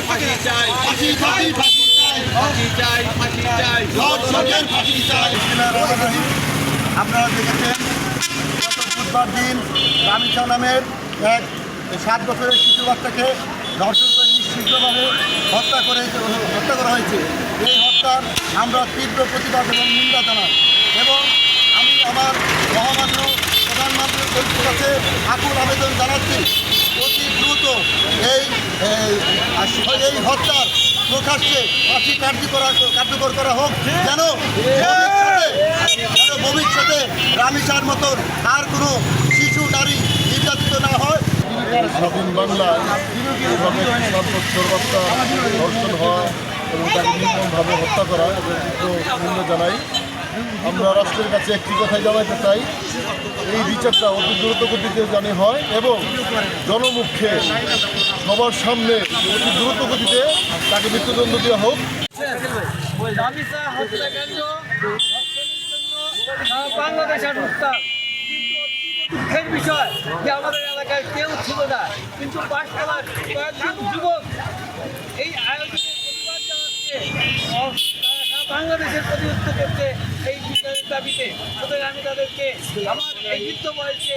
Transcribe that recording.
ফাঁসি চাই, ফাঁসি চাই, ফাঁসি চাই, ফাঁসি চাই, ফাঁসি চাই, ধর্ষকের ফাঁসি চাই। আপনারা দেখেছেন গত বুধবার দিন রামিসা নামের এক 7 বছরের শিশু বাচ্চাকে ধর্ষণ করে নিশ্চিতভাবে হত্যা করা হয়েছে। এই হত্যার আমরা তীব্র প্রতিবাদ এবং নিন্দা জানাই এবং আমি আমার মহামান্য প্রধানমন্ত্রীর কাছে আকুল আবেদন জানাচ্ছি অতি দ্রুত এই হত্যার প্রকাশ্যে ফাঁসি কার্যকর করা হোক, যেন ভবিষ্যতে রামিসার মতন আর কোনো শিশু নারী নির্যাতিত না হয়। স্বাধীন বাংলায় এভাবে 7 বছর বাচ্চা ধর্ষণ হওয়া এবং তাকে নির্মমভাবে হত্যা করা নিন্দা জানাই। আমরা রাষ্ট্রের কাছে একটি কথাই জানাতে চাই, এই বিচারটা অতি দ্রুত গতিতে জানি হয় এবং জনমুখে সবার সামনে অতি দ্রুত গতিতে তাকে মৃত্যুদণ্ড দেওয়া হোক। রামিসা হত্যাকাণ্ড বাংলাদেশের হত্যা, কিন্তু দুঃখের বিষয় যে আমাদের এলাকায় কেউ ছিল না, কিন্তু পাঁচতলার কয়েকজন যুবক এই আয়োজনের প্রতিবাদ জানাচ্ছে, বাংলাদেশের প্রতিরোধ করছে এই বিচারের দাবিতে। সুতরাং আমি তাদেরকে আমার এই বয়সে